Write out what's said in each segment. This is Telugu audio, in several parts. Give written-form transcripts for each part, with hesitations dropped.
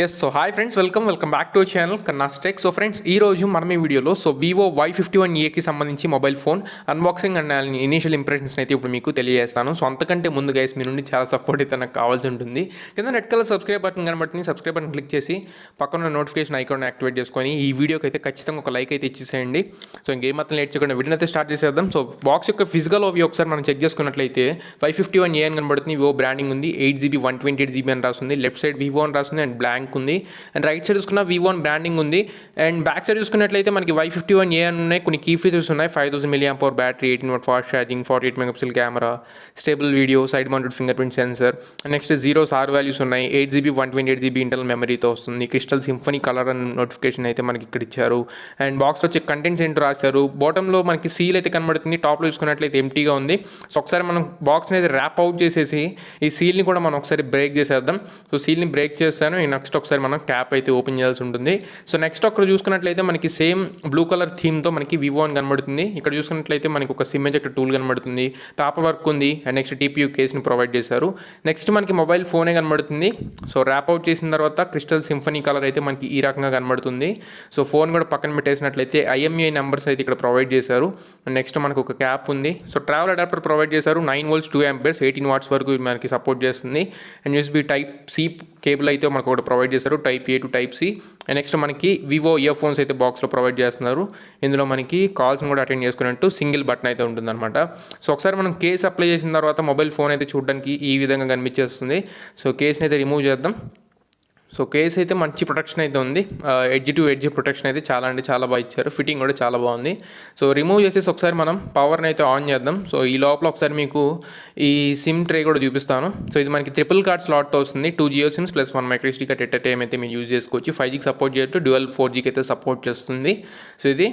Yes so hi friends welcome back to channel Kanna tech. So friends ఈ రోజు మనం ఈ వీడియోలో Vivo Y51A సంబంధించి mobile phone unboxing and initial impressions అయితే ఇప్పుడు మీకు తెలియజేస్తాను. సో అంతకంటే ముందు గైస్ మీ నుండి చాలా సపోర్ట్ అయితే నాకు కావాల్సి ఉంటుంది. కింద రెడ్ కలర్ సబ్స్క్రైబ్ బటన్ కనబడుతుంది. సబ్స్క్రైబ్ బటన్ క్లిక్ చేసి పక్కన నోటిఫికేషన్ ఐకాన్ యాక్టివేట్ చేసుకొని ఈ వీడియోకి అయితే ఖచ్చితంగా ఒక లైక్ అయితే ఇచ్చేసేయండి. సో ఇంకేం మాత్రం లేట్ చేయకుండా వీడియో అయితే స్టార్ట్ చేసేద్దాం. సో బాక్స్ యొక్క ఫిజికల్ ఓవీ ఒకసారి మనం చెక్ చేసుకున్నట్లయితే Y51A అని కనబడుతుంది. వివో బ్రాండింగ్ ఉంది. 8GB 128GB అని రాస్తుంది. లెఫ్ట్ సైడ్ వివో అని రాస్తుంది అండ్ బ్లాంక్ ఉంది. అండ్ రైట్ సైడ్ చూసుకున్న వివో అని బ్రాండింగ్ ఉంది. అండ్ బ్యాక్ సైడ్ చూసుకున్నట్లయితే మనకి Y51A అని ఉన్నాయి. కొన్ని కీ ఫీచర్స్ ఉన్నాయి. 5000 mAh battery, 18W fast charging, 48 MP camera, stable video, side mounted fingerprint sensor. Next zeros are values ఉన్నాయి. 8GB 128GB ఇంటర్నల్ మెమరీతో వస్తుంది. Crystal symphony colour and notification అయితే మనకి ఇక్కడ ఇచ్చారు. అండ్ బాక్స్లో వచ్చే కంటెంట్స్ ఏంటో రాశారు. బాటంలో మనకి సీల్ అయితే కనబడుతుంది. టాప్లో చూసుకున్నట్లయితే ఎంటీగా ఉంది. సో ఒకసారి మనం బాక్స్ని అయితే ర్యాప్ అవుట్ చేసేసి ఈ సీల్ని కూడా మనం ఒకసారి బ్రేక్ చేసేద్దాం. సో సీల్ని బ్రేక్ చేస్తాను. నెక్స్ట్ ఒకసారి మనం క్యాప్ అయితే ఓపెన్ చేయాల్సి ఉంటుంది. సో నెక్స్ట్ అక్కడ చూసుకున్నట్లయితే మనకి సేమ్ బ్లూ కలర్ థీమ్తో మనకి వివో అని కనబడుతుంది. ఇక్కడ చూసుకున్నట్లయితే మనకి ఒక సిమ్ ఎజెక్టర్ టూల్ కనబడుతుంది. పేపర్ వర్క్ ఉంది. అండ్ నెక్స్ట్ టీపీయూ కేస్ని ప్రొవైడ్ చేశారు. నెక్స్ట్ మనకి మొబైల్ ఫోనే కనబడుతుంది. సో ర్యాప్ అవుట్ చేసిన తర్వాత క్రిస్టల్ సింఫనీ కలర్ అయితే మనకి ఈ రకంగా కనబడుతుంది. సో ఫోన్ కూడా పక్కన పెట్టేసినట్లయితే IMEI నెంబర్స్ అయితే ఇక్కడ ప్రొవైడ్ చేశారు. అండ్ నెక్స్ట్ మనకు ఒక క్యాప్ ఉంది. సో ట్రావెల్ అడాప్టర్ ప్రొవైడ్ చేశారు. 9V 2A 18W వరకు మనకి సపోర్ట్ చేస్తుంది. అండ్ USB Type-C కేబుల్ అయితే మనకు ఒకటి ప్రొవైడ్ చేశారు. Type-A to Type-C. And next మనకి వివో ఇయర్ఫోన్స్ అయితే బాక్స్లో ప్రొవైడ్ చేస్తున్నారు. ఇందులో మనకి కాల్స్ని కూడా అటెండ్ చేసుకున్నట్టు సింగిల్ బటన్ అయితే ఉంటుందన్నమాట. సో ఒకసారి మనం కేస్ అప్లై చేసిన తర్వాత మొబైల్ ఫోన్ అయితే చూడడానికి ఈ విధంగా కనిపించేస్తుంది. సో కేస్ని అయితే రిమూవ్ చేద్దాం. సో కేస్ అయితే మంచి ప్రొటెక్షన్ అయితే ఉంది. ఎడ్జ్ టు ఎడ్జ్ ప్రొటెక్షన్ అయితే చాలా బాగా ఇచ్చారు. ఫిట్టింగ్ కూడా చాలా బాగుంది. సో రిమూవ్ చేసేసి ఒకసారి మనం పవర్ని అయితే ఆన్ చేద్దాం. సో ఈ లోపల ఒకసారి మీకు ఈ సిమ్ ట్రే కూడా చూపిస్తాను. సో ఇది మనకి ట్రిపుల్ కార్డ్ స్లాట్తో వస్తుంది. 2 జియో సిమ్స్ ప్లస్ 1 మైక్రోSD కార్డ్ ఎట్ టైం అయితే మీరు యూజ్ చేసుకోవచ్చు. 5Gకి సపోర్ట్ చేయొచ్చు. డ్యూయల్ 4Gకి అయితే సపోర్ట్ చేస్తుంది. సో ఇది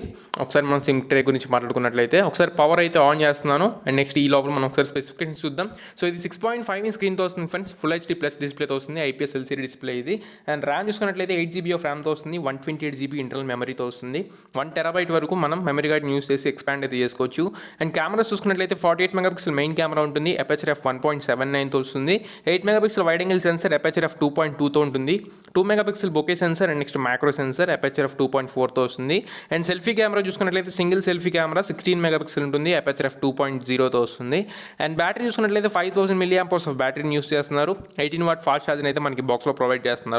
ఒకసారి మనం సిమ్ ట్రే గురించి మాట్లాడుకున్నట్లయితే ఒకసారి పవర్ అయితే ఆన్ చేస్తున్నాను. అండ్ నెక్స్ట్ ఈ లోపల మనం ఒకసారి స్పెసిఫికేషన్స్ చూద్దాం. సో ఇది 6.5 స్క్రీన్తో వస్తుంది ఫ్రెండ్స్. ఫుల్ HD ప్లస్ డిస్ప్లేతో వస్తుంది. IPS LCD డిస్ప్లే ఇది. అండ్ ర్యామ్ చూసుకున్నట్లయితే 8GB ఆఫ్ ర్యామ్తో వస్తుంది. 128GB ఇంటర్నల్ మెమరీతో వస్తుంది. 1TB వరకు మనం మెమరీ కార్డ్ యూస్ చేసి ఎక్స్పాండ్ అయితే చేసుకోవచ్చు. అండ్ కెమెరాస్ చూసుకున్నట్లయితే 48 MP మెయిన్ కెమెరా ఉంటుంది. అపర్చర్ f1.79తో వస్తుంది. 8 MP wide angle sensor aperture f2.2తో ఉంటుంది. 2 MP bokeh sensor and next macro sensor aperture f2.4తో వస్తుంది. అండ్ సెల్ఫీ కెమెరా చూసుకున్నట్లయితే సింగిల్ సెల్ఫీ కెమెరా 16 MP ఉంటుంది. అపర్చర్ f2.0తో వస్తుంది. అండ్ బ్యాటరీ చూసుకున్నట్లయితే 5000 mAh ఆఫ్ బ్యాటరీని యూస్ చేస్తున్నారు. 18W ఫాస్ట్ ఛార్జింగ్ అయితే మనకి బాక్స్లో ప్రొవైడ్ చేస్తున్నారు.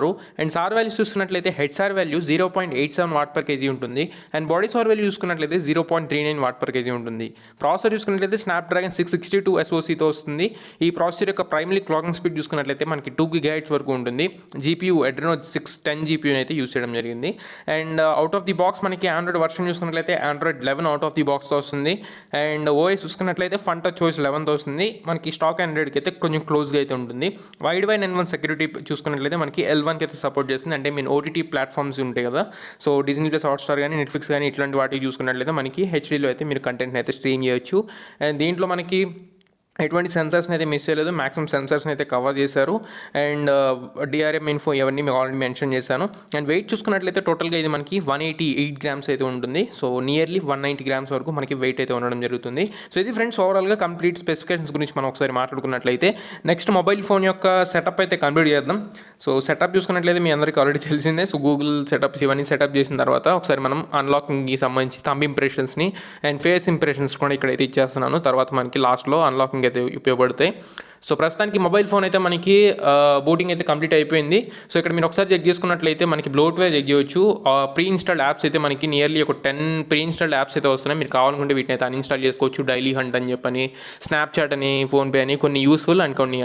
అండ్ సార్ వాల్యూస్ చూసుకున్నట్లయితే హెడ్ సార్ వాల్యూ 0.87W/kg ఉంటుంది. అండ్ బాడీ సార్ వాల్యూ చూసుకున్నట్లయితే 0.39W/kg ఉంటుంది. ప్రాసెసర్ చూసుకున్నట్లయితే స్నాప్డ్రాగన్ 662 SoCతో వస్తుంది. ఈ ప్రాసెసర్ యొక్క ప్రైమరీ క్లాకింగ్ స్పీడ్ చూసుకున్నట్లయితే మనకి 2 GHz వరకు ఉంటుంది. GPU Adreno 610 GPU అయితే యూస్ చేయడం జరిగింది. And out of the box మనకి ఆండ్రాయిడ్ వర్షన్ చూసుకున్నట్లయితే ఆండ్రాయిడ్ 11 అవుట్ ఆఫ్ ది బాక్స్తో వస్తుంది. అండ్ OS చూసుకున్నట్లయితే ఫన్ టచ్ OS 11తో వస్తుంది. మనకి స్టాక్ ఆండ్రాయిడ్కి అయితే కొంచెం క్లోజ్గా అయితే ఉంటుంది. వైడ్ వైన్ N1 సెక్యూరిటీ చూసుకున్నట్లయితే మనకి L1కి అయితే సపోర్ట్ చేస్తుంది. అంటే మీన్ OTT ప్లాట్ఫామ్స్ ఉంటాయి కదా. సో డిజ్నీ ప్లస్ హాట్స్టార్ కానీ నెట్ఫ్లిక్స్ కానీ ఇట్లాంటి వాటికి చూసుకున్నట్లయితే మనకి హెచ్డీలో అయితే మీరు కంటెంట్ని అయితే స్ట్రీమ్ చేయొచ్చు. అండ్ దీంట్లో మనకి ఎటువంటి సెన్సర్స్ని అయితే మిస్ చేయలేదు. మ్యాక్సిమం సెన్సర్స్ని అయితే కవర్ చేశారు. అండ్ DRM ఇన్ఫో ఇవన్నీ మీకు ఆల్రెడీ మెన్షన్ చేశాను. అండ్ వెయిట్ చూసుకున్నట్లయితే టోటల్గా ఇది మనకి 188 గ్రామ్స్ అయితే ఉంటుంది. సో నియర్లీ 190 గ్రామ్స్ వరకు మనకి వెయిట్ అయితే ఉండడం జరుగుతుంది. సో ఇది ఫ్రెండ్స్ ఓవరాల్గా కంప్లీట్ స్పెసిఫికేషన్స్ గురించి మనం ఒకసారి మాట్లాడుకున్నట్లయితే నెక్స్ట్ మొబైల్ ఫోన్ యొక్క సెటప్ అయితే కంప్లీట్ చేద్దాం. సో సెటప్ చూసుకున్నట్లయితే మీ అందరికీ ఆల్రెడీ తెలిసిందే. సో గూగుల్ సెటప్స్ ఇవన్నీ సెటప్ చేసిన తర్వాత ఒకసారి మనం అన్లాకింగ్కి సంబంధించి థంబ్ ఇంప్రెషన్స్ని అండ్ ఫేస్ ఇంప్రెషన్స్ కూడా ఇక్కడైతే ఇచ్చేస్తున్నాను. తర్వాత మనకి లాస్ట్లో అన్లాకింగ్ అయితే ఉపయోగపడతాయి. సో ప్రస్తుతానికి మొబైల్ ఫోన్ అయితే మనకి బూటింగ్ అయితే కంప్లీట్ అయిపోయింది. సో ఇక్కడ మీరు ఒకసారి చెక్ చేసుకున్నట్లయితే మనకి బ్లోట్వేర్ చెక్ చేయొచ్చు. ప్రీ ఇన్స్టాల్డ్ యాప్స్ అయితే మనకి నియర్లీ ఒక 10 ప్రీ ఇన్స్టాల్డ్ యాప్స్ అయితే వస్తున్నాయి. మీరు కావాలనుకుంటే వీటిని అయితే అన్ఇన్స్టాల్ చేసుకోవచ్చు. డైలీ హంట్ అని చెప్పని, స్నాప్చాట్ అని, ఫోన్పే అని కొన్ని యూస్ఫుల్ అండ్ కొన్ని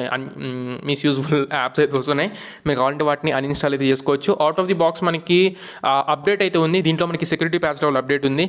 మిస్యూజ్ఫుల్ యాప్స్ అయితే వస్తున్నాయి. మీరు కావాలంటే వాటిని అన్ఇన్స్టాల్ అయితే చేసుకోవచ్చు. అవుట్ ఆఫ్ ది బాక్స్ మనకి అప్డేట్ అయితే ఉంది. దీంట్లో మనకి సెక్యూరిటీ ప్యాచ్ లెవెల్ అప్డేట్ ఉంది.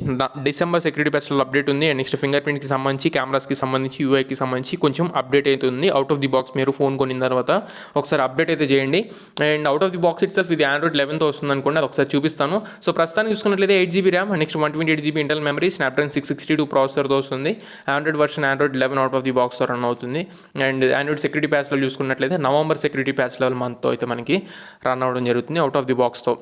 December security patch level update ఉంది. అండ్ నెక్స్ట్ ఫింగర్ ప్రింట్కి సంబంధించి, కెమెరాస్కి సంబంధించి, యూఐకి సంబంధించి కొంచెం అప్డేట్ అయితే ఉంది. అవుట్ ఆఫ్ ది బాక్స్ మీరు ఫోన్ కొనిన తర్వాత ఒకసారి అప్డేట్ అయితే చేయండి. And out of the box it self ఇది ఆండ్రాయిడ్ 11తో వస్తుంది అనుకోండి. అది ఒకసారి చూపిస్తాను. సో ప్రస్తుతానికి చూసుకున్నట్లయితే 8GB RAM next 128GB internal memory, Snapdragon 662 ప్రాసెసర్తో వస్తుంది. Android version Android 11 out of the బాక్స్తో రన్ అవుతుంది. And Android security patch level చూసుకున్నట్లయితే నవంబర్ సెక్యూరిటీ ప్యాచ్ లెవెల్ మంత్తో అయితే మనకి రన్ అవ్వడం జరుగుతుంది అవుట్ ఆఫ్ ది బాక్స్తో.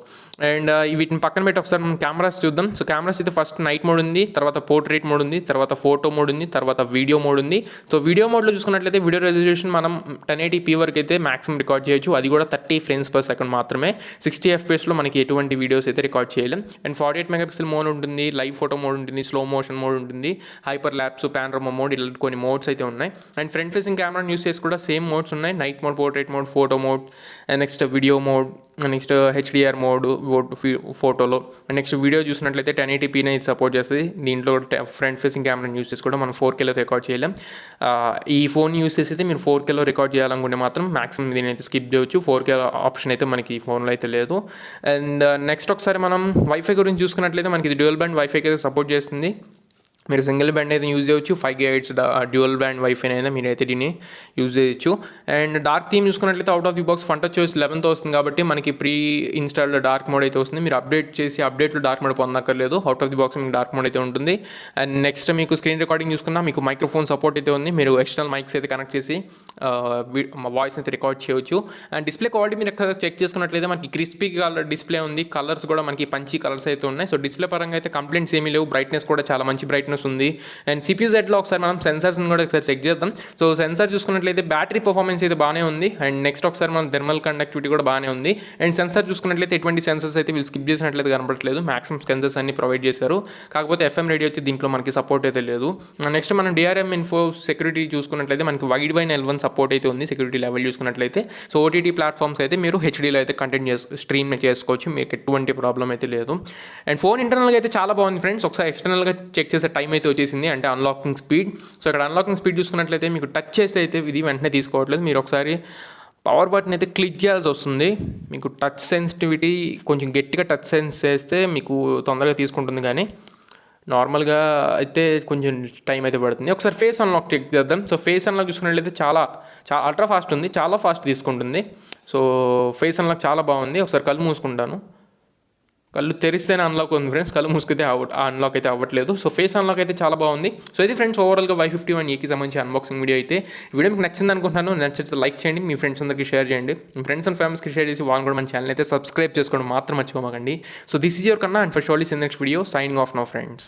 అండ్ వీటిని పక్కన పెట్టి ఒకసారి మనం కెమెరాస్ చూద్దాం. సో కెమెరాస్ అయితే ఫస్ట్ నైట్ మోడ్ ఉంది, తర్వాత పోర్ట్రేట్ మోడ్ ఉంది, తర్వాత ఫోటో మోడ్ ఉంది, తర్వాత వీడియో మోడ్ ఉంది. సో వీడియో మోడ్లో చూసుకున్నట్లయితే వీడియో రెజల్యూషన్ మనం 1080p వరకు అయితే మ్యాక్సిమం రికార్డ్ చేయొచ్చు, అది కూడా 30 frames per second మాత్రమే. 60 fps లో మనకి ఎటువంటి వీడియోస్ అయితే రికార్డ్ చేయలేం. అండ్ 48 మెగాపిక్సెల్ మోడ్ ఉంటుంది, లైవ్ ఫోటో మోడ్ ఉంటుంది, స్లో మోషన్ మోడ్ ఉంటుంది, హైపర్ ల్యాప్స్, పానోరమా మోడ్, ఇలా కొన్ని మోడ్స్ అయితే ఉన్నాయి. And front facing camera use చేసి కూడా సేమ్ మోడ్స్ ఉన్నాయి, night mode, portrait mode, photo mode, and next video mode, next HDR mode ఫోటోలో. అండ్ నెక్స్ట్ వీడియో చూసినట్లయితే 1080pనే ఇది సపోర్ట్ చేస్తుంది. దీంట్లో ఫ్రంట్ ఫేసింగ్ కెమెరాని యూస్ చేసి కూడా మనం 4Kలో రికార్డ్ చేయలేం. ఈ ఫోన్ యూస్ చేసి అయితే మీరు 4Kలో రికార్డ్ చేయాలనుకుంటే మాత్రం మ్యాక్సిమం దీని అయితే స్కిప్ చేయొచ్చు. 4K ఆప్షన్ అయితే మనకి ఈ ఫోన్లో అయితే లేదు. అండ్ నెక్స్ట్ ఒకసారి మనం వైఫై గురించి చూసుకున్నట్లయితే మనకి ఇది డ్యూయల్ బ్యాండ్ వైఫైకి అయితే సపోర్ట్ చేస్తుంది. మీరు సింగిల్ బ్యాండ్ అయితే యూజ్ చేయొచ్చు, 5 GHz డ్యూయల్ బ్యాండ్ వైఫై అయినా మీరైతే దీన్ని యూజ్ చేయొచ్చు. అండ్ డార్క్ థీమ్ చూసుకున్నట్లయితే out of the box Funtouch 11తో వస్తుంది కాబట్టి మనకి ప్రీ ఇన్స్టాల్డ్ డార్క్ మోడ్ అయితే వస్తుంది. మీరు అప్డేట్ చేసి అప్డేట్లో డార్క్ మోడ్ పొందక్కర్లేదు, అవుట్ ఆఫ్ ది బాక్స్ మీకు డార్క్ మోడ్ అయితే ఉంటుంది. అండ్ నెక్స్ట్ మీకు స్క్రీన్ రికార్డింగ్ చూసుకున్నా మీకు మైక్రోఫోన్ సపోర్ట్ అయితే ఉంది. మీరు ఎక్స్టర్నల్ మైక్స్ అయితే కనెక్ట్ చేసి వాయిస్ అయితే రికార్డ్ చేయొచ్చు. అండ్ డిస్ప్లే క్వాలిటీ మీరు ఎక్కడ చెక్ చేసుకున్నట్లయితే మనకి క్రిస్పీ కలర్ డిస్ప్లే ఉంది, కలర్స్ కూడా మనకి పంచి కలర్స్ అయితే ఉన్నాయి. సో డిస్ప్లే పరంగా అయితే కంప్లైంట్స్ ఏమీ లేవు, బ్రైట్నెస్ కూడా చాలా మంచి బ్రైట్నెస్ ఉంది. అండ్ CPU సెట్లో ఒకసారి మనం సెన్సార్స్ని కూడా ఒకసారి చెక్ చేద్దాం. సో సెన్సార్ చూసుకున్నట్లయితే బ్యాటరీ పర్ఫార్మెన్స్ అయితే బాగానే ఉంది. అండ్ నెక్స్ట్ ఒకసారి మనం థర్మల్ కండక్టివిటీ కూడా బాగానే ఉంది. అండ్ సెన్సార్ చూసుకున్నట్లయితే ఎటువంటి సెన్సర్స్ అయితే వీళ్ళు స్కిప్ చేసినట్లయితే కనపడట్లేదు, మాక్సిమం సెన్సర్స్ అన్ని ప్రొవైడ్ చేశారు. కాకపోతే FM రేడియో వచ్చి దీంట్లో మనకి సపోర్ట్ అయితే లేదు. నెక్స్ట్ మనం DRM ఇన్ఫో సెక్యూరిటీ చూసుకున్నట్లయితే మనకి వైడ్ వైన్ L1 సపోర్ట్ అయితే ఉంది సెక్యూరిటీ లెవెల్ చూసుకున్నట్లయితే. సో OTT ప్లాట్ఫామ్స్ అయితే మీరు HDలో అయితే కంటెంట్ స్ట్రీమ్ చేసుకోవచ్చు, మీకు ఎటువంటి ప్రాబ్లం అయితే లేదు. అండ్ ఫోన్ ఇంటర్నల్గా అయితే చాలా బాగుంది ఫ్రెండ్స్. ఒకసారి ఎక్స్టర్నల్గా చెక్ చేసే టైం అయితే వచ్చేసింది, అంటే అన్లాకింగ్ స్పీడ్. సో ఇక్కడ అన్లాకింగ్ స్పీడ్ చూసుకున్నట్లయితే మీకు టచ్ చేస్తే అయితే ఇది వెంటనే తీసుకోవట్లేదు, మీరు ఒకసారి పవర్ బటన్ అయితే క్లిక్ చేయాల్సి వస్తుంది. మీకు టచ్ సెన్సిటివిటీ కొంచెం గట్టిగా టచ్ సెన్స్ చేస్తే మీకు తొందరగా తీసుకుంటుంది, కానీ నార్మల్గా అయితే కొంచెం టైం అయితే పడుతుంది. ఒకసారి ఫేస్ అన్లాక్ చెక్ చేద్దాం. సో ఫేస్ అన్లాక్ చూసుకున్నట్లయితే చాలా అల్ట్రా ఫాస్ట్ ఉంది, చాలా ఫాస్ట్ తీసుకుంటుంది. సో ఫేస్ అన్లాక్ చాలా బాగుంది. ఒకసారి కళ్ళు మూసుకుంటాను, కళ్ళు తెరిస్తేనే అన్లాక్ ఉంది ఫ్రెండ్స్, కళ్ళు మూసుకైతే అన్లాక్ అయితే అవ్వట్లేదు. సో ఫేస్ అన్లాక్ అయితే చాలా బాగుంది. సో ఇది ఫ్రెండ్స్ ఓవరాల్గా Y51Aకి సంబంధించి అన్బాక్సింగ్ వీడియో అయితే. వీడియో మీకు నచ్చింది అనుకుంటున్నాను. నచ్చితే లైక్ చేయండి, మీ ఫ్రెండ్స్ అందరికీ షేర్ చేయండి, మీ ఫ్రెండ్స్ అండ్ ఫ్యామిలీస్కి షేర్ చేసి వాళ్ళు కూడా మన ఛానల్ అయితే సబ్స్క్రైబ్ చేసుకోవడం మాత్రం మర్చిపోమాకండి. సో దిస్ ఈజ్ యువర్ కన్నా, and for surely in next video, signing off now friends.